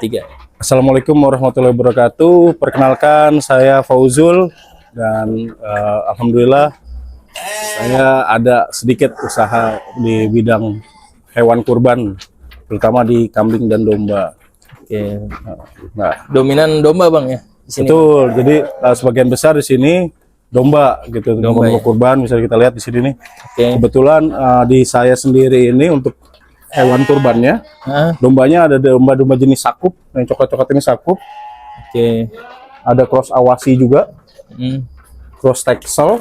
3. Assalamualaikum warahmatullahi wabarakatuh. Perkenalkan, saya Fauzul dan alhamdulillah saya ada sedikit usaha di bidang hewan kurban, terutama di kambing dan domba. Oke. Nah, Dominan domba bang ya? Di sini. betul. Jadi sebagian besar di sini domba gitu, domba ya? kurban bisa kita lihat di sini nih. Oke. Kebetulan di saya sendiri ini untuk hewan kurbannya, dombanya ada domba-domba jenis sakup, yang coklat-coklat ini sakup. Oke. Ada cross awasi juga, cross texel.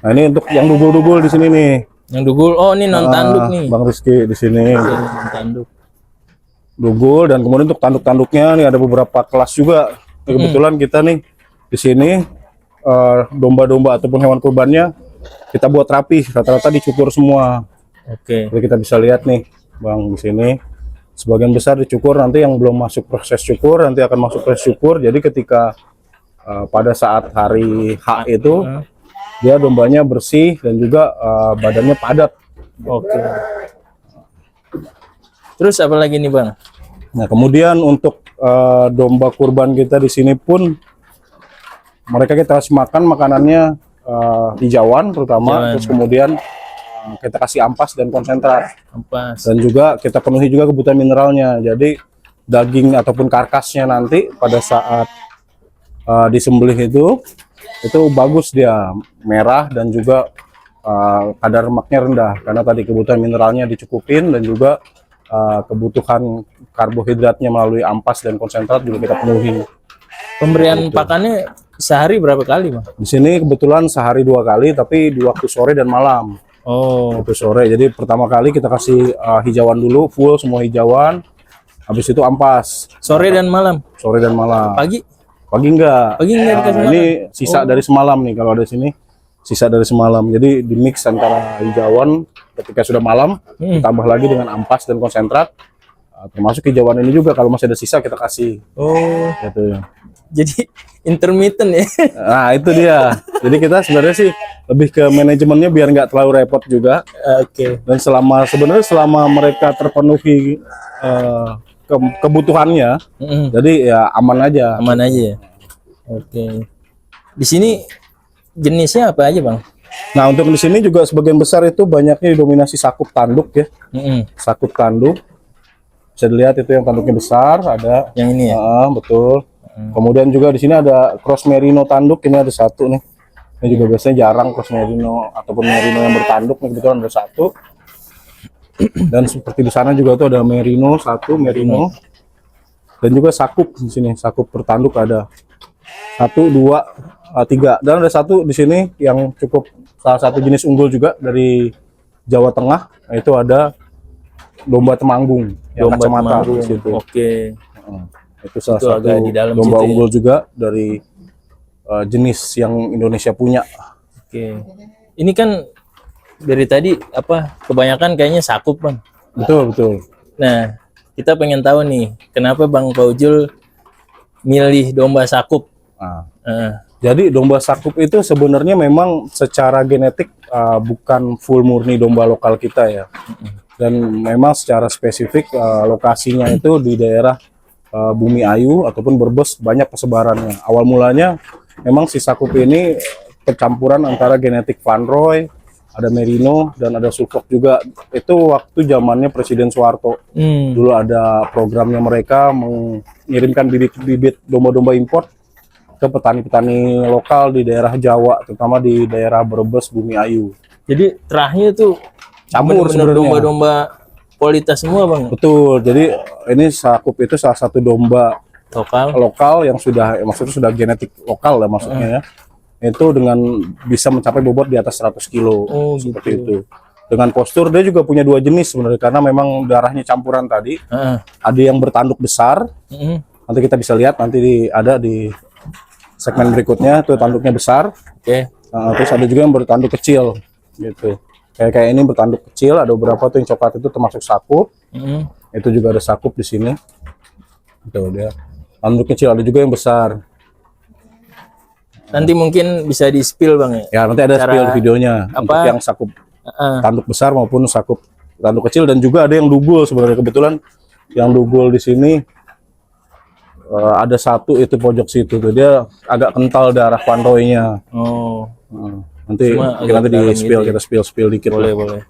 Nah ini untuk yang dugul-dugul di sini nih. Yang dugul, oh ini non tanduk nih. Bang Rizky di sini. Non tanduk. Dugul, dan kemudian untuk tanduk-tanduknya nih ada beberapa kelas juga. Kebetulan kita nih di sini domba-domba ataupun hewan kurbannya kita buat rapi, rata-rata dicukur semua. Oke. Jadi kita bisa lihat nih, Bang, di sini sebagian besar dicukur, nanti yang belum masuk proses cukur nanti akan masuk proses cukur. Jadi ketika pada saat hari H itu dia dombanya bersih dan juga badannya padat. Oke. Terus apa lagi nih bang? Nah kemudian untuk domba kurban kita di sini pun mereka kita kasih makan makanannya hijauan terutama, terus kemudian kita kasih ampas dan konsentrat. Ampas. Dan juga kita penuhi juga kebutuhan mineralnya. Jadi daging ataupun karkasnya nanti pada saat disembelih itu bagus, dia merah dan juga kadar lemaknya rendah karena tadi kebutuhan mineralnya dicukupin dan juga kebutuhan karbohidratnya melalui ampas dan konsentrat juga kita penuhi. Pemberian pakannya sehari berapa kali bang? Di sini kebetulan sehari 2 kali, tapi di waktu sore dan malam. Oh, itu sore. Jadi pertama kali kita kasih hijauan dulu, full semua hijauan. Habis itu ampas. Sore dan malam. Sore dan malam. Pagi? Pagi enggak. Pagi enggak dikasih Ini sisa dari semalam nih kalau ada sini. Sisa dari semalam. Jadi di mix antara hijauan ketika sudah malam, ditambah lagi dengan ampas dan konsentrat. Termasuk hijauan ini juga kalau masih ada sisa kita kasih. Oh, gitu ya. Jadi intermittent ya. Nah, itu dia. Jadi kita sebenarnya sih lebih ke manajemennya biar nggak terlalu repot juga. Oke. Dan sebenarnya selama mereka terpenuhi kebutuhannya, jadi ya aman aja. Aman aja. Oke. Di sini jenisnya apa aja bang? Nah untuk di sini juga sebagian besar itu banyaknya didominasi sakup tanduk ya. Sakup tanduk. Bisa dilihat itu yang tanduknya besar ada. Yang ini ya. Betul. Kemudian juga di sini ada cross merino tanduk, ini ada satu nih. Ini juga biasanya jarang cross merino ataupun merino yang bertanduk, nih kebetulan ada satu. Dan seperti di sana juga tuh ada merino satu, merino. Dan juga sakup di sini, sakup bertanduk ada 1, 2, 3. Dan ada satu di sini yang cukup salah satu jenis unggul juga dari Jawa Tengah, itu ada domba Temanggung, yang kacamata di situ. Oke. Itu salah satu domba unggul juga dari jenis yang Indonesia punya. Oke. Ini kan dari tadi kebanyakan kayaknya sakup bang. Betul. Nah kita pengen tahu nih kenapa bang Fauzul milih domba sakup. Jadi domba sakup itu sebenarnya memang secara genetik bukan full murni domba lokal kita ya. Dan memang secara spesifik lokasinya itu di daerah Bumi Ayu ataupun Brebes banyak persebarannya. Awal mulanya memang si sakup ini percampuran antara genetik Van Roy, ada merino dan ada Suffolk juga. Itu waktu zamannya Presiden Soeharto. Dulu ada programnya mereka mengirimkan bibit-bibit domba-domba import ke petani-petani lokal di daerah Jawa, terutama di daerah Brebes, Bumi Ayu. Jadi terahnya tuh campur sebenarnya. Domba-domba kualitas semua bang. Betul. Jadi ini sakup itu salah satu domba lokal yang maksudnya sudah genetik lokal lah maksudnya ya. Itu dengan bisa mencapai bobot di atas 100 kilo. Seperti itu. Dengan postur dia juga punya 2 jenis sebenarnya karena memang darahnya campuran tadi. Ada yang bertanduk besar. Nanti kita bisa lihat ada di segmen berikutnya tuh tanduknya besar. Oke. Terus ada juga yang bertanduk kecil gitu. Kayak ini bertanduk kecil, ada beberapa tuh yang coklat itu termasuk sakup. Itu juga ada sakup di sini. Tuh dia. Tanduk kecil, ada juga yang besar. Nanti mungkin bisa di-spill bang ya? Ya nanti ada spill di videonya. Untuk yang sakup tanduk besar maupun sakup tanduk kecil, dan juga ada yang dugul sebenarnya. Kebetulan yang dugul di sini ada satu itu pojok situ tuh, dia agak kental darah pantoinya. Oh, Nanti Cuma kita nanti agak di dalam spill, gitu ya? kita spill dikit boleh lah. boleh.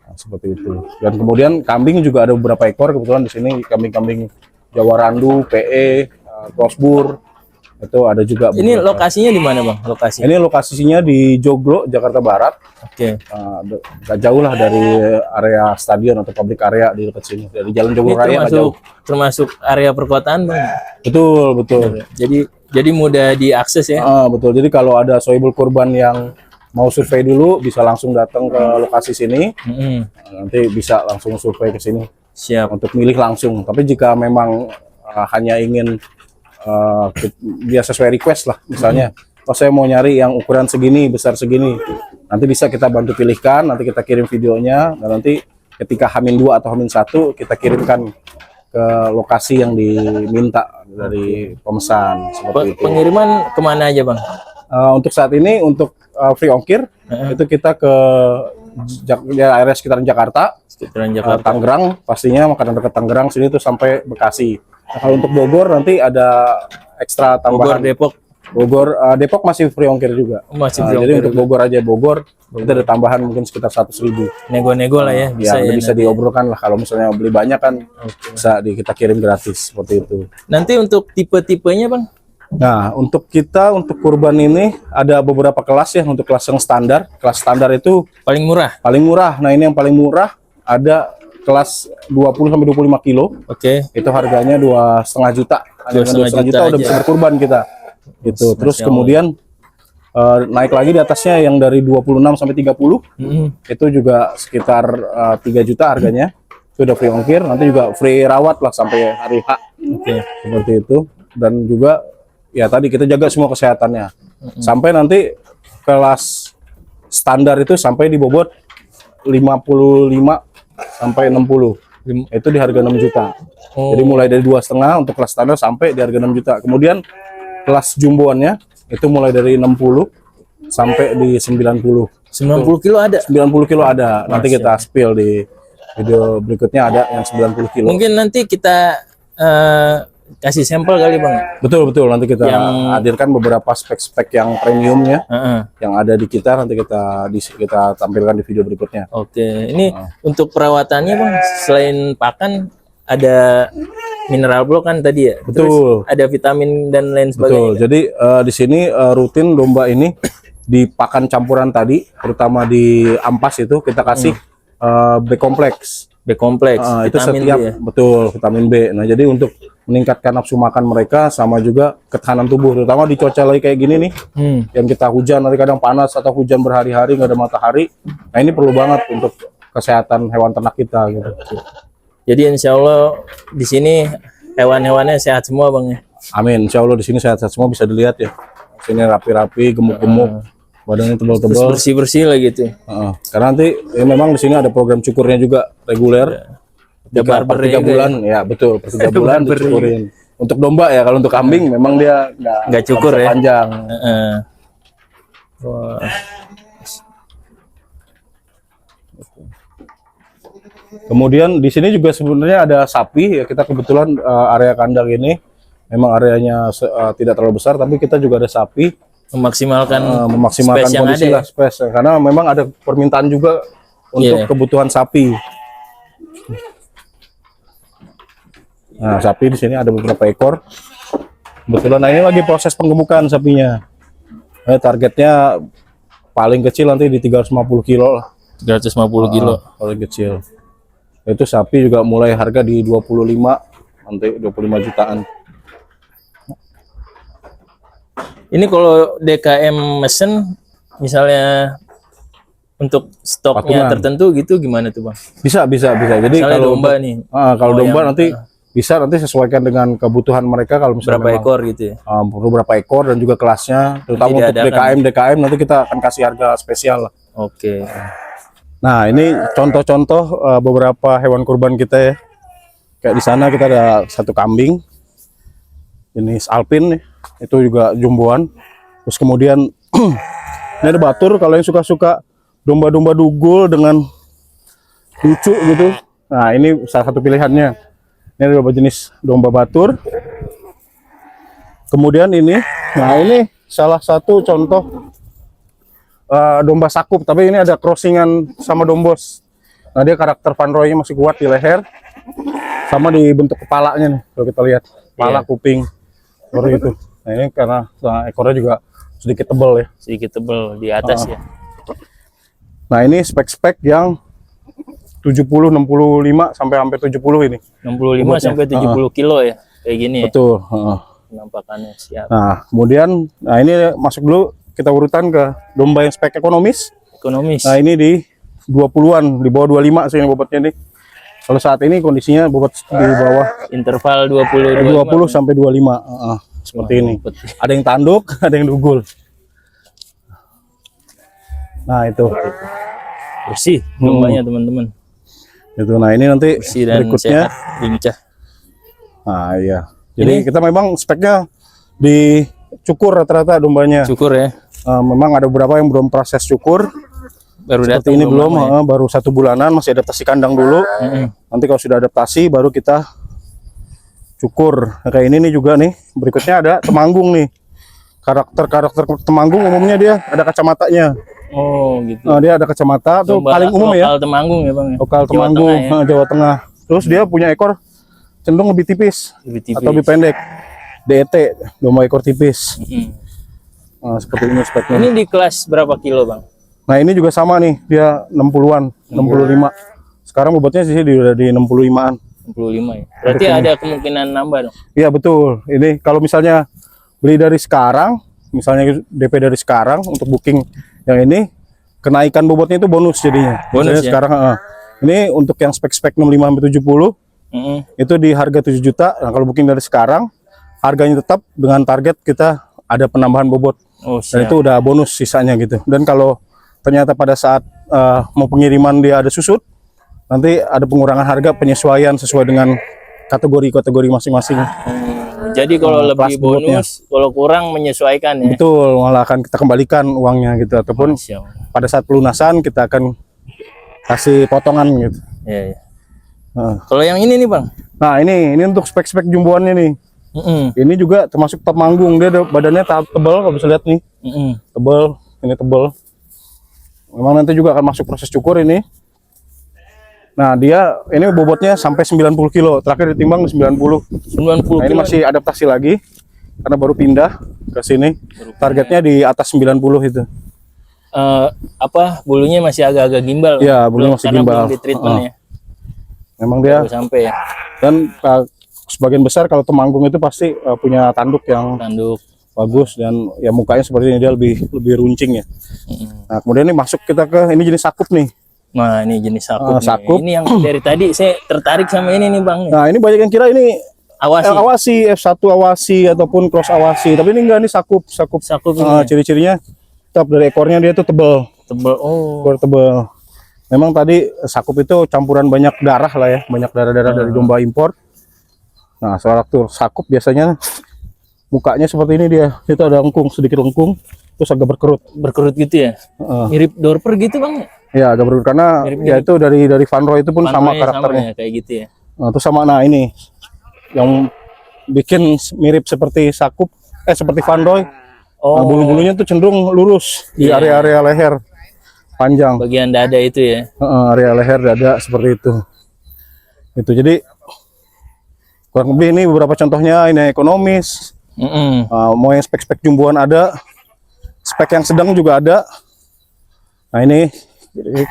Nah, seperti itu. Dan kemudian kambing juga ada beberapa ekor, kebetulan di sini kambing-kambing Jawa Randu, PE, Crossbur, itu ada juga. Ini beberapa. lokasinya di mana bang? Lokasi? Ini lokasinya di Joglo, Jakarta Barat. Oke. Gak jauh lah dari area stadion atau public area di dekat sini. Dari Jalan Ini Joglo Raya nggak jauh. termasuk area perkotaan bang. Betul, betul. Jadi mudah diakses ya. Betul. Jadi kalau ada sohibul kurban yang mau survei dulu, bisa langsung datang ke lokasi sini. Nanti bisa langsung survei ke sini. Siap. Untuk milih langsung. Tapi jika memang hanya ingin dia sesuai request lah, misalnya, oh saya mau nyari yang ukuran segini, besar segini, nanti bisa kita bantu pilihkan, nanti kita kirim videonya, dan nanti ketika H-2 atau H-1 kita kirimkan ke lokasi yang diminta dari pemesan. Seperti itu. Pengiriman kemana aja bang? Untuk saat ini untuk free ongkir itu kita ke area sekitaran Jakarta, Sekitaran Jakarta. Tangerang pastinya, makanan dekat Tangerang sini tuh sampai Bekasi. Nah, kalau untuk Bogor nanti ada ekstra Bogor, tambahan. Depok masih free ongkir juga. Masih Jadi free untuk Bogor aja, Bogor kita ada tambahan mungkin sekitar 100.000. Nego-nego lah ya, bisa ya. Bisa diobrolkan lah, kalau misalnya beli banyak kan bisa kita kirim gratis seperti itu. Nanti untuk tipe-tipenya bang? Nah, untuk kurban ini ada beberapa kelas ya. Untuk kelas yang standar, kelas standar itu Paling murah. paling murah. Nah, ini yang paling murah ada kelas 20 sampai 25 kilo. Oke. Itu harganya 2,5 juta. Hanya dengan 2,5 juta udah aja. bisa berkurban kita. Gitu. Terus Masya kemudian naik lagi di atasnya yang dari 26 sampai 30. Itu juga sekitar 3 juta harganya. Itu udah free ongkir, nanti juga free rawat lah sampai hari H. Oke. Seperti itu. Dan juga ya tadi kita jaga semua kesehatannya. Sampai nanti kelas standar itu sampai di bobot 55 sampai 60. Itu di harga 6 juta. Jadi mulai dari 2,5 untuk kelas standar sampai di harga 6 juta. Kemudian kelas jumboannya itu mulai dari 60 sampai di 90. 90 kilo ada? 90 kilo ada. Nanti kita spill di video berikutnya, ada yang 90 kilo. Mungkin nanti kita kasih sampel kali bang. Betul, nanti kita hadirkan beberapa spek-spek yang premiumnya yang ada di kita, nanti kita tampilkan di video berikutnya. Oke, ini untuk perawatannya bang, selain pakan ada mineral block kan tadi ya. Betul. Terus ada vitamin dan lain sebagainya. Betul. Jadi di sini rutin domba ini di pakan campuran tadi, terutama di ampas itu kita kasih B kompleks. B kompleks. Itu vitamin setiap B ya? Betul, vitamin B. Nah, jadi untuk meningkatkan nafsu makan mereka, sama juga ketahanan tubuh, terutama di cuaca lagi kayak gini nih, yang kita hujan, nanti kadang panas atau hujan berhari-hari nggak ada matahari. Nah, ini perlu banget untuk kesehatan hewan ternak kita gitu. Jadi insya Allah di sini hewan-hewannya sehat semua bang ya. Amin. Insya Allah di sini sehat-sehat semua, bisa dilihat ya. Sini rapi-rapi, gemuk-gemuk, badannya tebal-tebal. Bersih-bersih lah gitu. Karena nanti memang di sini ada program cukurnya juga reguler. Ada Per 3 bulan ya, betul, per 3 bulan dicukurin. Untuk domba ya, kalau untuk kambing memang dia nggak cukur ya. Panjang. Wah. Kemudian di sini juga sebenarnya ada sapi ya. Kita kebetulan area kandang ini memang areanya tidak terlalu besar, tapi kita juga ada sapi. Memaksimalkan Memaksimalkan kondisi lah, space, karena memang ada permintaan juga untuk kebutuhan sapi. Nah, sapi di sini ada beberapa ekor. Kebetulan nah ini lagi proses penggemukan sapinya. Targetnya paling kecil nanti di 350 kilo lah. 350 kilo. Paling kecil. Itu sapi juga mulai harga di 25, nanti 25 jutaan. Ini kalau DKM mesen misalnya untuk stoknya Patungan tertentu gitu gimana tuh bang? Bisa. Jadi misalnya kalau domba nih. Kalau domba nanti bisa sesuaikan dengan kebutuhan mereka, kalau misalnya berapa ekor gitu ya? Perlu berapa ekor dan juga kelasnya, terutama untuk DKM nanti kita akan kasih harga spesial. Oke. Nah, ini contoh-contoh beberapa hewan kurban kita ya. Kayak di sana kita ada satu kambing jenis Alpin nih. Itu juga jumboan. Terus kemudian ini ada Batur, kalau yang suka-suka domba-domba dugul dengan lucu gitu. Nah, ini salah satu pilihannya. Ini ada beberapa jenis domba Batur. Kemudian ini, nah ini salah satu contoh domba sakup, tapi ini ada crossingan sama dombos. Nah dia karakter Van Roy-nya masih kuat di leher, sama di bentuk kepalanya nih, kalau kita lihat, kepala, kuping, seperti itu. Nah ini karena ekornya juga sedikit tebal ya. Sedikit tebal di atas ya. Nah ini spek-spek yang 70, 65 sampai hampir 70 ini. 65 sampai 70 kilo ya, kayak gini ya. Betul. Penampakannya siap. Nah kemudian, nah ini masuk dulu kita urutan ke domba yang spek ekonomis. Ekonomis. Nah ini di 20-an, di bawah 25 sih ini bobotnya nih. Kalau saat ini kondisinya bobot di bawah Interval 20 20 sampai 25. Seperti ini. Ada yang tanduk, ada yang dugul. Nah itu. Bersih dombanya teman-teman. Itu. Nah ini nanti Bersih dan berikutnya. sehat, lincah. Nah iya. Jadi kita memang speknya dicukur rata-rata dombanya. Syukur ya. Memang ada beberapa yang belum proses cukur. Baru Seperti datang ini belum, ya. baru 1 bulanan, masih adaptasi kandang dulu. Nanti kalau sudah adaptasi baru kita cukur. Nah, kayak ini nih juga nih. Berikutnya ada temanggung nih. Karakter temanggung umumnya dia ada kacamatanya. Oh gitu. Nah, dia ada kacamata tuh Domba paling umum ya. Lokal Temanggung ya bang ya. Lokal Jawa temanggung, Tengah ya. Jawa Tengah. Terus dia punya ekor cenderung lebih tipis, Lebih tipis. atau lebih pendek. DET, domba ekor tipis. Nah, seperti ini speknya. Ini di kelas berapa kilo bang? Nah ini juga sama nih, dia 60-an, 65. Sekarang bobotnya sih udah di 65-an. 65 ya. Berarti ada kemungkinan nambah dong. Iya betul. Ini kalau misalnya beli dari sekarang, misalnya DP dari sekarang untuk booking yang ini, kenaikan bobotnya itu bonus jadinya. Bonus Misalnya ya? sekarang ini untuk yang spek-spek 65 sampai 70 itu di harga 7 juta. Nah, kalau booking dari sekarang harganya tetap dengan target kita ada penambahan bobot. Oh Dan siap. itu udah bonus sisanya gitu. Dan kalau ternyata pada saat mau pengiriman dia ada susut, nanti ada pengurangan harga penyesuaian sesuai dengan kategori-kategori masing-masing. Jadi kalau kelas lebih bobotnya. bonus, kalau kurang menyesuaikan ya. Betul, malah akan kita kembalikan uangnya gitu, ataupun Siap. pada saat pelunasan kita akan kasih potongan gitu. Iya, iya. Nah, Kalau yang ini nih bang. Nah, ini untuk spek-spek jumboannya nih. Ini juga termasuk temanggung, dia ada badannya tebal, kalau bisa lihat nih. Tebal, ini tebal. Memang nanti juga akan masuk proses cukur ini. Nah, dia ini bobotnya sampai 90 kilo. Terakhir ditimbang di 90. 90 Nah, ini kilo. masih adaptasi lagi karena baru pindah ke sini. Targetnya di atas 90 itu. Apa bulunya masih agak-agak gimbal. Iya, bulunya masih karena gimbal. belum di treatment ya. Memang dia Baru sampai ya. dan sebagian besar kalau temanggung itu pasti punya tanduk yang Tanduk. bagus dan ya mukanya seperti ini, dia lebih runcing ya. Nah, kemudian ini masuk kita ke ini jenis sakup nih. Nah ini jenis sakup. nih. sakup. Ini yang dari tadi saya tertarik sama ini nih bang. Nih. Nah, ini banyak yang kira ini Awasi. awasi F1 awasi ataupun cross awasi, tapi ini enggak, ini sakup. Sakup ini. Ciri-cirinya tetap dari ekornya dia tuh tebal. Tebal. Oh. Ekor tebal. Memang tadi sakup itu campuran banyak darah lah ya, banyak darah-darah dari domba impor. Nah, soal tuh sakup biasanya mukanya seperti ini dia. Itu ada lengkung, sedikit lengkung, terus agak berkerut. Berkerut gitu ya. Mirip Dorper gitu bang. Ya, agak berkerut karena ya itu dari Van Roy itu pun sama Pantai karakternya. sama ya, kayak gitu ya. Nah, terus sama nah ini yang bikin mirip seperti sakup, seperti Van Roy. Oh. Nah, bulu-bulunya tuh cenderung lurus di area-area leher panjang. Bagian dada itu ya. Area leher dada seperti itu. Itu jadi kurang lebih ini beberapa contohnya. Ini ekonomis. Mau yang spek-spek jumboan ada, spek yang sedang juga ada. Nah ini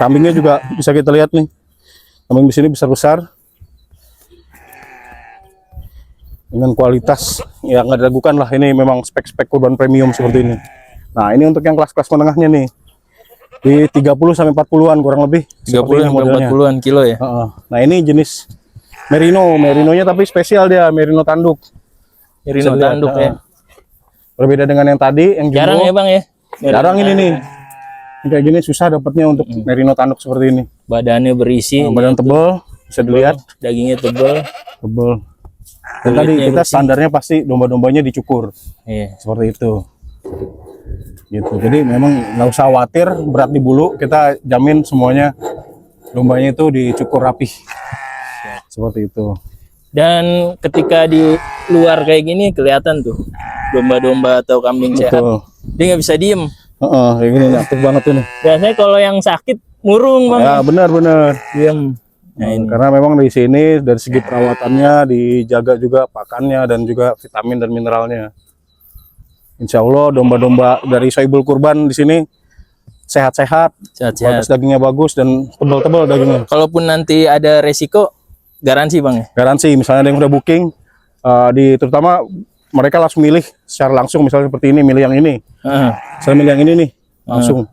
kambingnya juga bisa kita lihat nih. Kambing di sini besar-besar. Dengan kualitas yang nggak diragukan lah, ini memang spek-spek kurban premium seperti ini. Nah ini untuk yang kelas-kelas menengahnya nih, di 30 sampai 40-an kurang lebih. 30 sampai 40-an kilo ya. Nah ini jenis merinonya tapi spesial, dia merino tanduk. Merino tanduk ya. Berbeda dengan yang tadi, yang jumbo. Jarang ya bang ya. Jarang ini nih. Kayak gini susah dapatnya untuk merino tanduk seperti ini. Badannya berisi. Badan tebal, bisa dilihat. Dagingnya tebal. Tebal. Dan tadi kita standarnya pasti domba-dombanya dicukur. Iya. Seperti itu. Gitu. Jadi memang nggak usah khawatir berat di bulu, kita jamin semuanya dombanya itu dicukur rapih. Seperti itu. Dan ketika di luar kayak gini kelihatan tuh domba-domba atau kambing sehat, Betul. dia nggak bisa diem. Kayak gini nih, aktif banget ini. Biasanya kalau yang sakit murung bang, Ya benar-benar. diem. Nah ini. Karena memang di sini dari segi perawatannya dijaga juga pakannya dan juga vitamin dan mineralnya. Insya Allah domba-domba dari Sohibul Kurban di sini sehat-sehat, Sehat-sehat. bagus dagingnya bagus dan tebal-tebal dagingnya. Kalaupun nanti ada resiko, garansi bang ya. Garansi, misalnya ada yang udah booking, terutama mereka langsung milih secara langsung, misalnya seperti ini, milih yang ini. Heeh. Saya milih yang ini nih, langsung.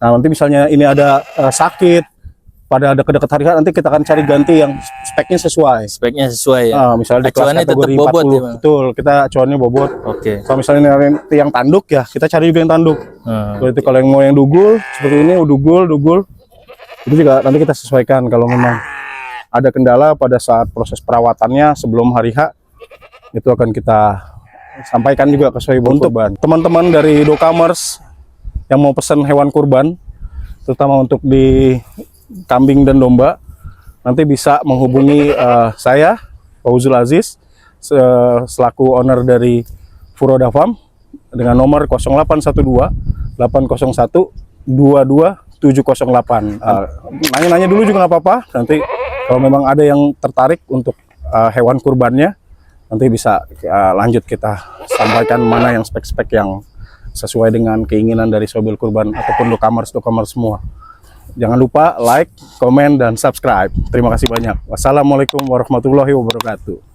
Nah nanti misalnya ini ada sakit, pada ada dekat hari H, nanti kita akan cari ganti yang speknya sesuai. Speknya sesuai ya. Misalnya di kelas Acuannya tetap kategori bobot 40, ya, Bang? betul, kita acuannya bobot. Oke. Kalau misalnya ini yang tanduk ya, kita cari juga yang tanduk. Berarti kalau yang mau yang dugul, seperti ini, dugul, itu juga nanti kita sesuaikan. Kalau memang ada kendala pada saat proses perawatannya sebelum hari H, itu akan kita sampaikan juga ke Sohibul Kurban. Teman-teman dari Docommerce yang mau pesan hewan kurban, terutama untuk di kambing dan domba, nanti bisa menghubungi saya, Fauzul Aziz, selaku owner dari Furoda Farm, dengan nomor 0812 801 22708. Nanya-nanya dulu juga nggak apa-apa. Nanti kalau memang ada yang tertarik untuk hewan kurbannya, nanti bisa lanjut kita sampaikan mana yang spek-spek yang sesuai dengan keinginan dari Sohibul Kurban ataupun Docommerce semua. Jangan lupa like, komen, dan subscribe. Terima kasih banyak. Wassalamualaikum warahmatullahi wabarakatuh.